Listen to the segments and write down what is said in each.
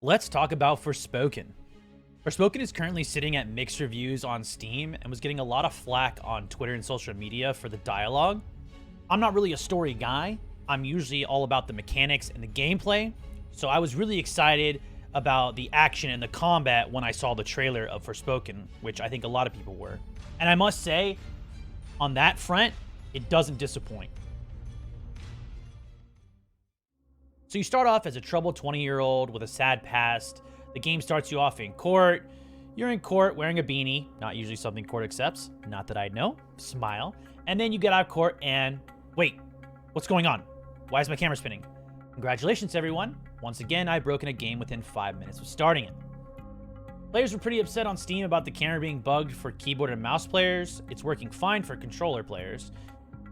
Let's talk about Forspoken. Forspoken is currently sitting at mixed reviews on Steam and was getting a lot of flack on Twitter and social media for the dialogue. I'm not really a story guy. I'm usually all about the mechanics and the gameplay, so I was really excited about the action and the combat when I saw the trailer of Forspoken, which I think a lot of people were. And I must say, on that front, it doesn't disappoint. So you start off as a troubled 20-year-old with a sad past. The game starts you off in court. You're in court wearing a beanie, not usually something court accepts, not that I know, smile. And then you get out of court and, wait, what's going on? Why is my camera spinning? Congratulations, everyone. Once again, I've broken a game within 5 minutes of starting it. Players were pretty upset on Steam about the camera being bugged for keyboard and mouse players. It's working fine for controller players.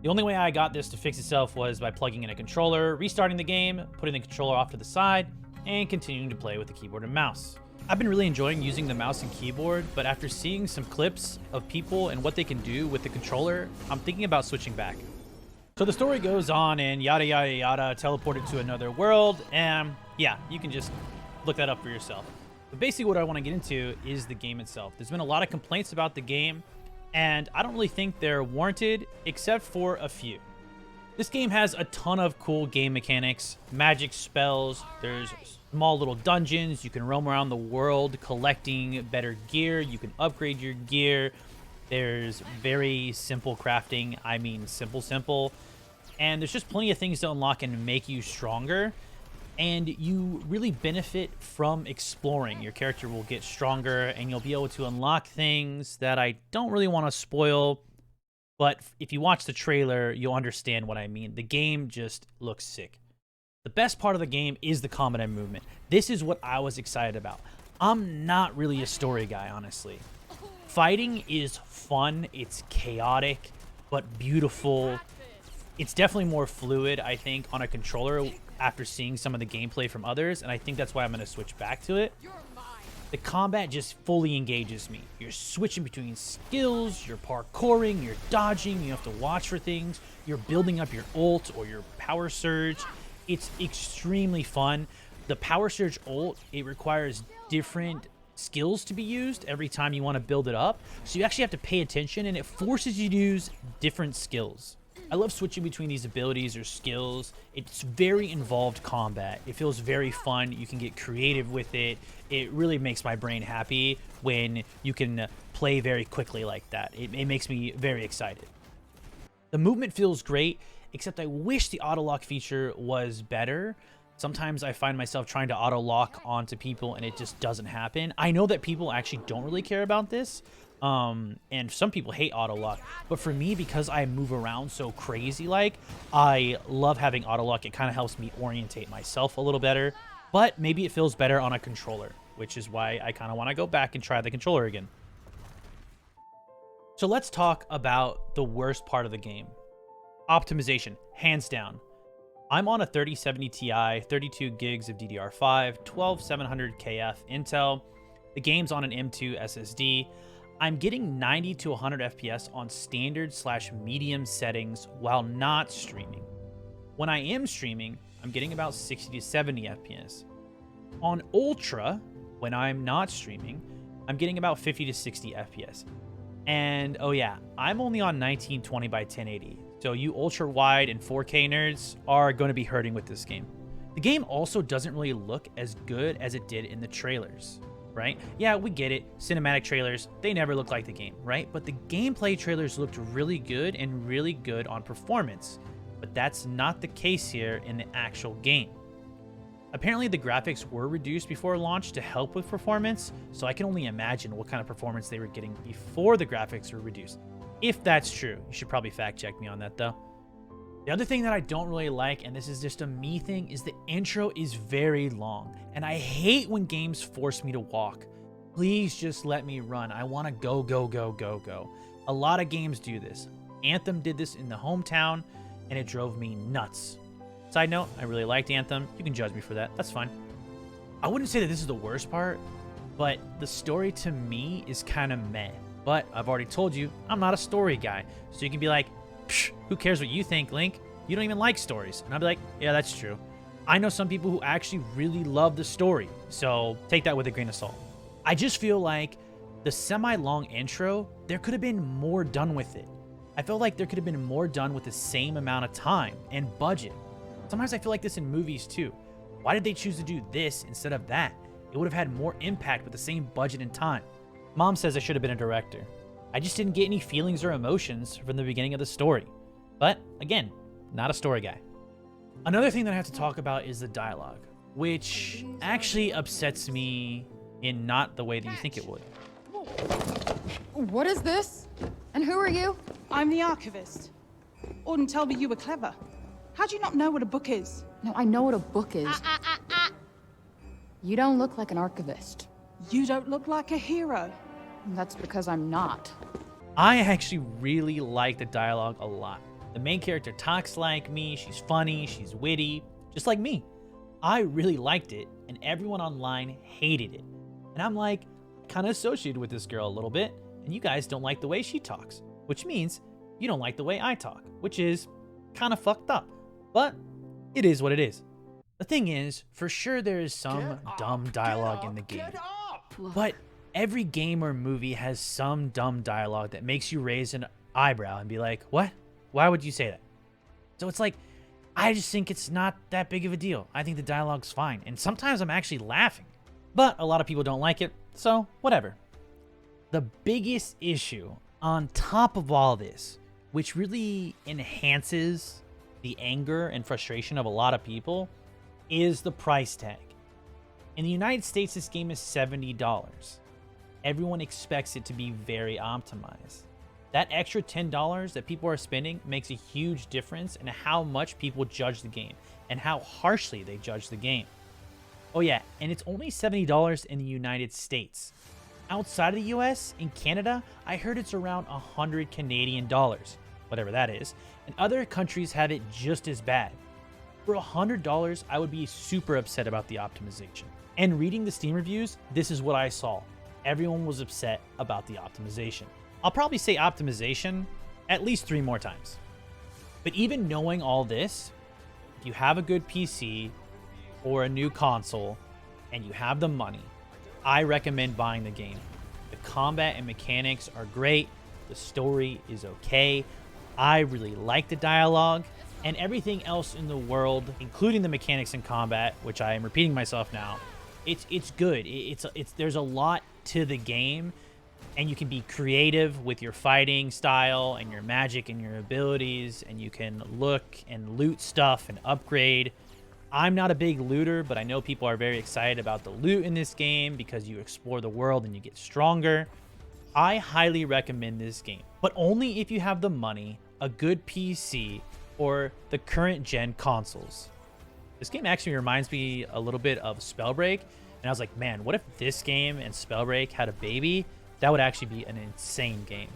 The only way I got this to fix itself was by plugging in a controller, restarting the game, putting the controller off to the side, and continuing to play with the keyboard and mouse. I've been really enjoying using the mouse and keyboard, but after seeing some clips of people and what they can do with the controller, I'm thinking about switching back. So the story goes on and yada yada yada, teleported to another world, and yeah, you can just look that up for yourself. But basically what I want to get into is the game itself. There's been a lot of complaints about the game, and I don't really think they're warranted, except for a few. This game has a ton of cool game mechanics, magic spells, there's small little dungeons, you can roam around the world collecting better gear, you can upgrade your gear, there's very simple crafting, I mean simple, and there's just plenty of things to unlock and make you stronger. And you really benefit from exploring. Your character will get stronger and you'll be able to unlock things that I don't really want to spoil. But if you watch the trailer, you'll understand what I mean. The game just looks sick. The best part of the game is the combat and movement. This is what I was excited about. I'm not really a story guy, honestly. Fighting is fun. It's chaotic, but beautiful. It's definitely more fluid, I think, on a controller after seeing some of the gameplay from others, and I think that's why I'm going to switch back to it. The combat just fully engages me. You're switching between skills, you're parkouring, you're dodging, you have to watch for things, you're building up your ult or your power surge. It's extremely fun. The power surge ult, it requires different skills to be used every time you want to build it up, so you actually have to pay attention, and it forces you to use different skills. I love switching between these abilities or skills. It's very involved combat. It feels very fun. You can get creative with it. It really makes my brain happy when you can play very quickly like that. It makes me very excited. The movement feels great, except I wish the auto lock feature was better. Sometimes I find myself trying to auto lock onto people and it just doesn't happen. I know that people actually don't really care about this. And some people hate auto lock, but for me, because I move around so crazy, I love having auto lock. It kind of helps me orientate myself a little better, but maybe it feels better on a controller, which is why I kind of want to go back and try the controller again. So let's talk about the worst part of the game. Optimization, hands down. I'm on a 3070 Ti, 32 gigs of DDR5, 12700 KF Intel. The game's on an M2 SSD. I'm getting 90 to 100 FPS on standard/medium settings while not streaming. When I am streaming, I'm getting about 60 to 70 FPS. On Ultra, when I'm not streaming, I'm getting about 50 to 60 FPS. And oh yeah, I'm only on 1920 by 1080. So you ultra wide and 4K nerds are going to be hurting with this game. The game also doesn't really look as good as it did in the trailers. Right? Yeah, we get it. Cinematic trailers, they never look like the game, right? But the gameplay trailers looked really good and really good on performance. But that's not the case here in the actual game. Apparently the graphics were reduced before launch to help with performance, so I can only imagine what kind of performance they were getting before the graphics were reduced. If that's true, you should probably fact check me on that though. The other thing that I don't really like, and this is just a me thing, is the intro is very long. And I hate when games force me to walk. Please just let me run. I want to go, go, go, go, go. A lot of games do this. Anthem did this in the hometown, and it drove me nuts. Side note, I really liked Anthem. You can judge me for that. That's fine. I wouldn't say that this is the worst part, but the story to me is kind of meh. But I've already told you, I'm not a story guy. So you can be like, who cares what you think, Link? You don't even like stories. And I'll be like, yeah, that's true. I know some people who actually really love the story, so take that with a grain of salt. I just feel like the semi-long intro, there could have been more done with it. I feel like there could have been more done with the same amount of time and budget. Sometimes I feel like this in movies too. Why did they choose to do this instead of that? It would have had more impact with the same budget and time. Mom says I should have been a director. I just didn't get any feelings or emotions from the beginning of the story. But again, not a story guy. Another thing that I have to talk about is the dialogue, which actually upsets me in not the way that you think it would. What is this? And who are you? I'm the archivist. Auden told me you were clever. How do you not know what a book is? No, I know what a book is. You don't look like an archivist. You don't look like a hero. That's because I'm not. I actually really like the dialogue a lot. The main character talks like me, she's funny, she's witty, just like me. I really liked it, and everyone online hated it. And I'm like, kind of associated with this girl a little bit, and you guys don't like the way she talks, which means you don't like the way I talk, which is kind of fucked up. But it is what it is. The thing is, for sure there is some dumb dialogue in the game. But every game or movie has some dumb dialogue that makes you raise an eyebrow and be like, what? Why would you say that? So it's like, I just think it's not that big of a deal. I think the dialogue's fine. And sometimes I'm actually laughing. But a lot of people don't like it, so whatever. The biggest issue on top of all this, which really enhances the anger and frustration of a lot of people, is the price tag. In the United States, this game is $70. Everyone expects it to be very optimized. That extra $10 that people are spending makes a huge difference in how much people judge the game and how harshly they judge the game. Oh yeah, and it's only $70 in the United States. Outside of the US, in Canada, I heard it's around 100 Canadian dollars, whatever that is, and other countries have it just as bad. For $100, I would be super upset about the optimization. And reading the Steam reviews, this is what I saw. Everyone was upset about the optimization. I'll probably say optimization at least 3 more times. But even knowing all this, if you have a good PC or a new console and you have the money, I recommend buying the game. The combat and mechanics are great. The story is okay. I really like the dialogue, and everything else in the world, including the mechanics and combat, which I am repeating myself now, it's good. There's a lot to the game, and you can be creative with your fighting style and your magic and your abilities, and you can look and loot stuff and upgrade. I'm not a big looter, but I know people are very excited about the loot in this game because you explore the world and you get stronger. I highly recommend this game, but only if you have the money, a good PC, or the current gen consoles. This game actually reminds me a little bit of Spellbreak, and I was like, man, what if this game and Spellbreak had a baby? That would actually be an insane game.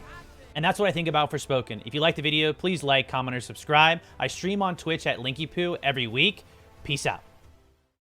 And that's what I think about Forspoken. If you liked the video, please like, comment, or subscribe. I stream on Twitch at Linkypoo every week. Peace out.